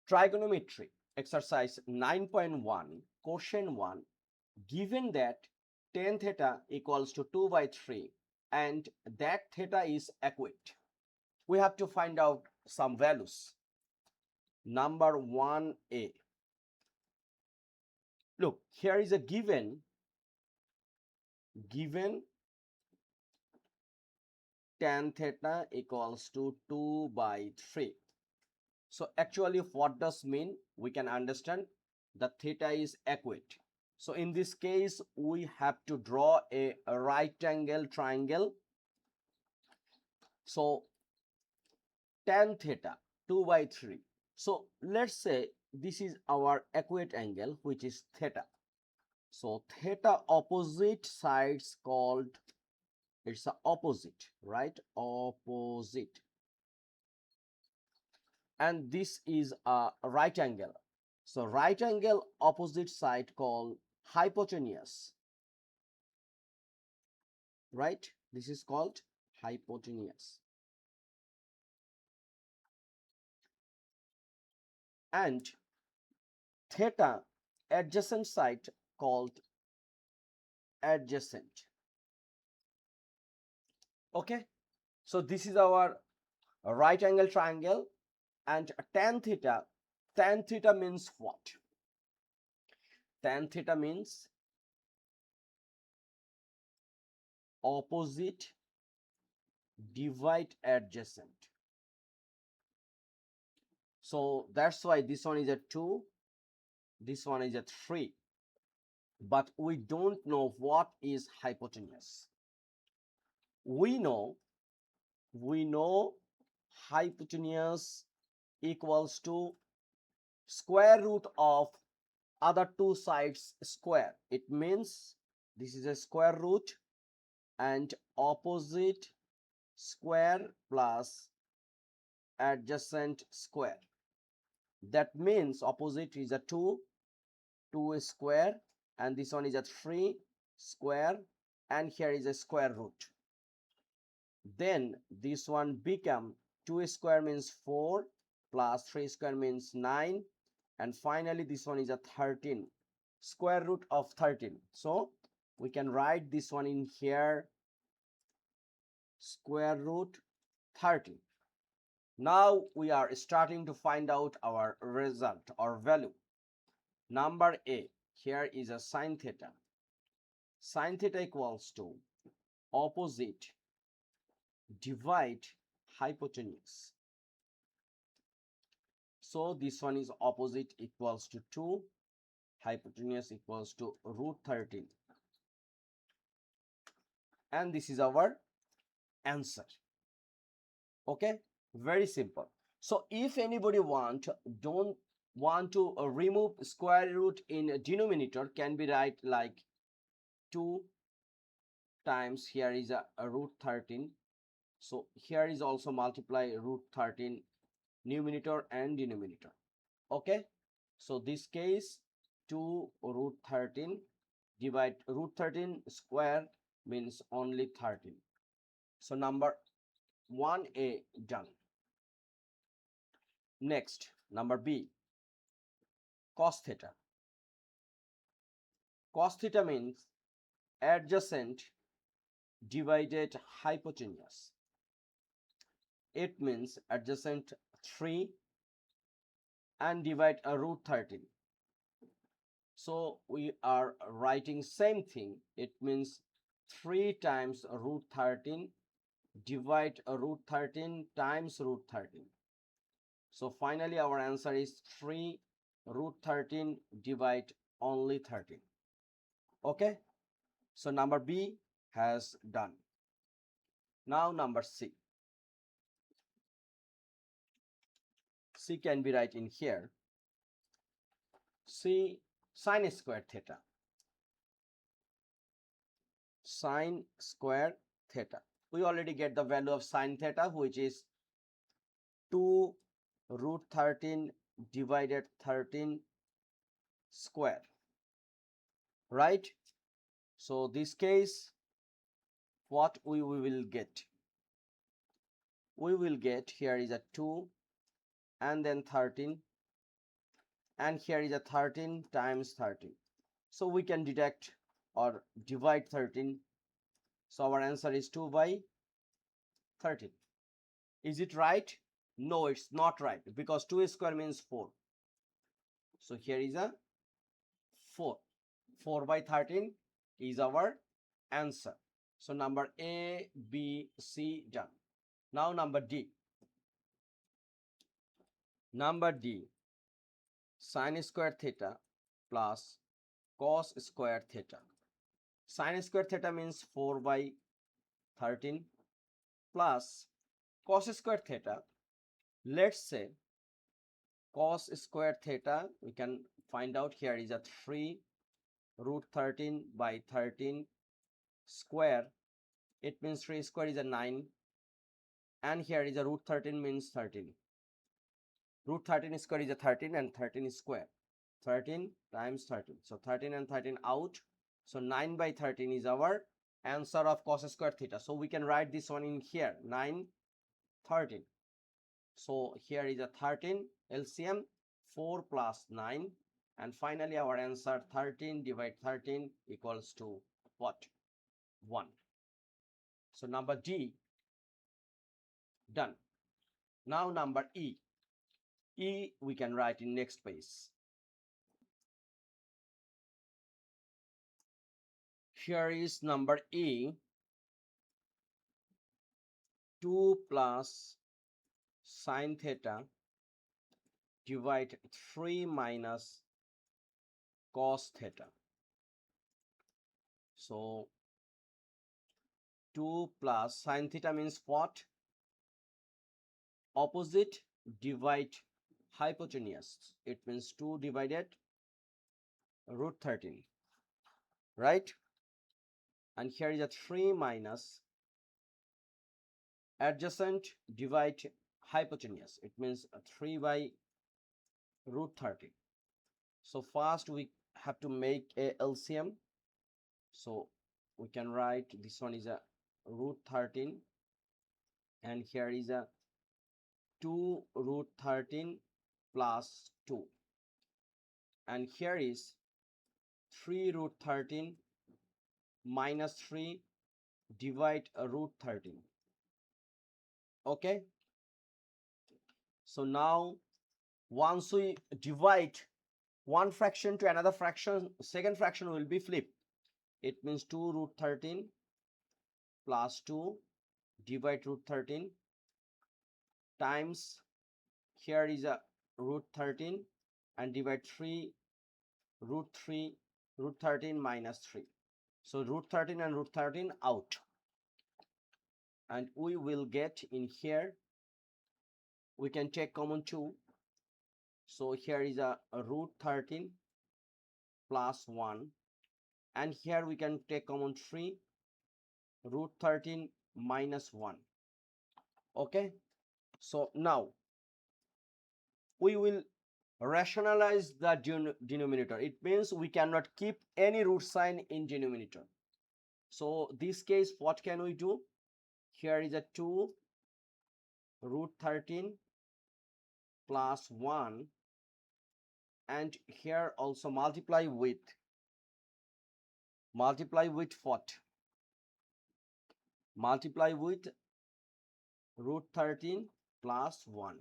Trigonometry, exercise 9.1, question 1. Given that tan theta equals to 2 by 3 and that theta is acute, we have to find out some values. Number 1A. Look, here is a given tan theta equals to 2 by 3. So actually what does mean? We can understand the theta is acute. So in this case we have to draw a right angle triangle. So tan theta 2 by 3. So let's say this is our acute angle, which is theta. So theta opposite sides called, it's a opposite, right? Opposite. And this is a right angle. So right angle opposite side called hypotenuse, right? This is called hypotenuse. And theta adjacent side called adjacent. Okay, so this is our right angle triangle. And tan theta means what? Tan theta means opposite divide adjacent. So that's why this one is a 2, this one is a 3. But we don't know what is hypotenuse. We know hypotenuse equals to square root of other two sides square. It means this is a square root and opposite square plus adjacent square. That means opposite is a 2 square, and this one is a 3 square, and here is a square root. Then this one become 2 square means 4 plus 3 square means 9, and finally this one is a 13, square root of 13. So we can write this one in here, square root 13. Now we are starting to find out our result or value. Number A, here is a sin theta. Sin theta equals to opposite divide hypotenuse. So this one is opposite equals to 2, hypotenuse equals to root 13. And this is our answer. Okay, very simple. So if anybody don't want to remove square root in a denominator, can be write like 2 times, here is a root 13. So here is also multiply root 13, numerator and denominator. Okay, so this case 2 root 13 divide root 13 square means only 13. So number 1A done. Next, number B, cos theta. Cos theta means adjacent divided hypotenuse. It means adjacent 3 and divide a root 13. So we are writing same thing. It means 3 times root 13 divide a root 13 times root 13. So finally our answer is 3 root 13 divide only 13. Okay, so number B has done. Now number C. C can be right in here. C, sin square theta. Sin square theta. We already get the value of sin theta, which is 2 root 13 divided 13 square, right? So this case, what we will get? We will get, here is a 2 and then 13 and here is a 13 times 13. So we can deduct or divide 13. So our answer is 2 by 13. Is it right? No, it's not right, because 2 square means 4. So here is a 4. 4 by 13 is our answer. So number A, B, C done. Now number D. Number D, sin² θ plus cos²θ. Sin² θ means 4 by 13 plus cos²θ. Let's say cos²θ, we can find out here is a 3 root 13 by 13 square. It means 3 square is a 9, and here is a root 13 means 13. Root 13 square is a 13 and 13 square. 13 times 13. So 13 and 13 out. So 9 by 13 is our answer of cos²θ. So we can write this one in here, 9, 13. So here is a 13 LCM, 4 plus 9, and finally our answer 13 divide 13 equals to what? 1. So number D done. Now number E. E we can write in next page. Here is number E, 2 plus sin² divide 3 minus cosθ. So 2 plus sin² means what? Opposite divide hypotenuse. It means 2 divided root 13, right? And here is a 3 minus adjacent divide hypotenuse. It means 3 by root 13. So first we have to make a LCM. So we can write this one is a root 13, and here is a 2 root 13 plus 2, and here is 3 root 13 minus 3 divide root 13. Okay, so now once we divide one fraction to another fraction, second fraction will be flipped. It means 2 root 13 plus 2 divide root 13 times, here is a root 13, and divide 3 root 13 minus 3. So root 13 and root 13 out, and we will get in here, we can take common 2. So here is a root 13 plus 1, and here we can take common 3 root 13 minus 1. Okay, so now we will rationalize the denominator. It means we cannot keep any root sign in denominator. So this case, what can we do? Here is a 2 root 13 plus 1, and here also multiply with what? Multiply with root 13 plus 1,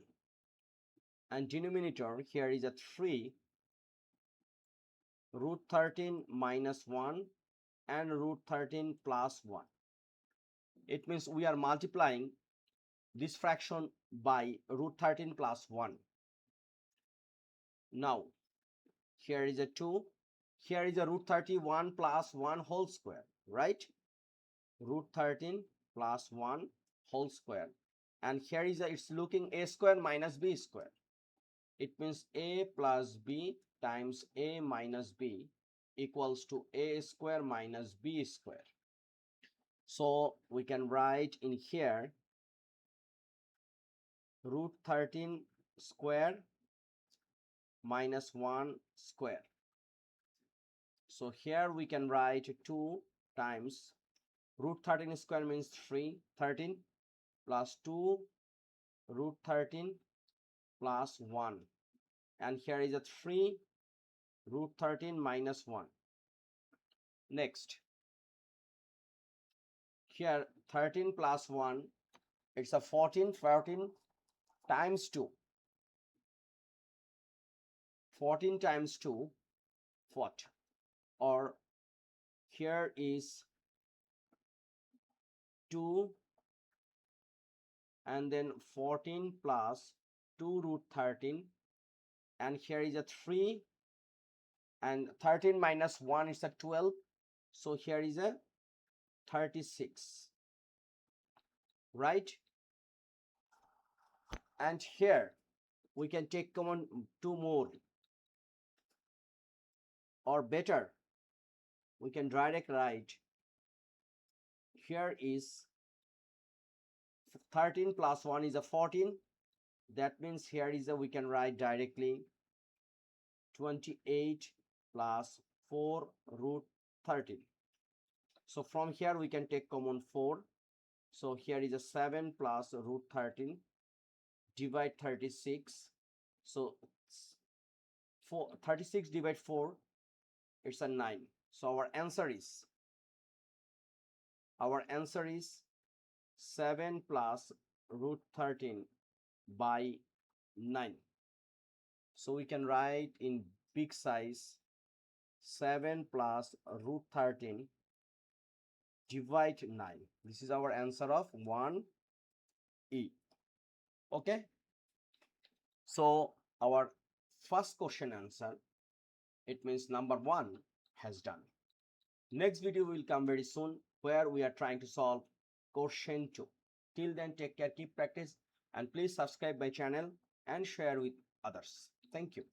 and denominator here is a 3 root 13 minus 1 and root 13 plus 1. It means we are multiplying this fraction by root 13 plus 1. Now here is a 2, here is a root 31 plus 1 whole square, right? Root 13 plus 1 whole square, and here is a, it's looking a square minus b square. It means a plus b times a minus b equals to a square minus b square. So we can write in here root 13 square minus 1 square. So here we can write 2 times root 13 square means 13 plus 2 root 13 plus 1 and here is a 3 root 13 minus 1. Next, here 13 plus 1, it's a 14. 14 times 2. 14 times 2, what? Or here is 2 and then 14 plus 2 root 13, and here is a 3 and 13 minus 1 is a 12, so here is a 36, right? And here we can take common 2 more, or better we can direct write, here is 13 plus 1 is a 14, that means here is a, we can write directly 28 plus 4 root 13. So from here we can take common 4, so here is a 7 plus root 13, divide 36, so 36 divide 4, it's a 9. So our answer is 7 plus root 13 by 9. So we can write in big size 7 plus root 13 divide 9. This is our answer of 1E. Okay, so our first question answer, it means number 1 has done. Next video will come very soon where we are trying to solve question 2. Till then, take care, keep practice, and please subscribe my channel and share with others. Thank you.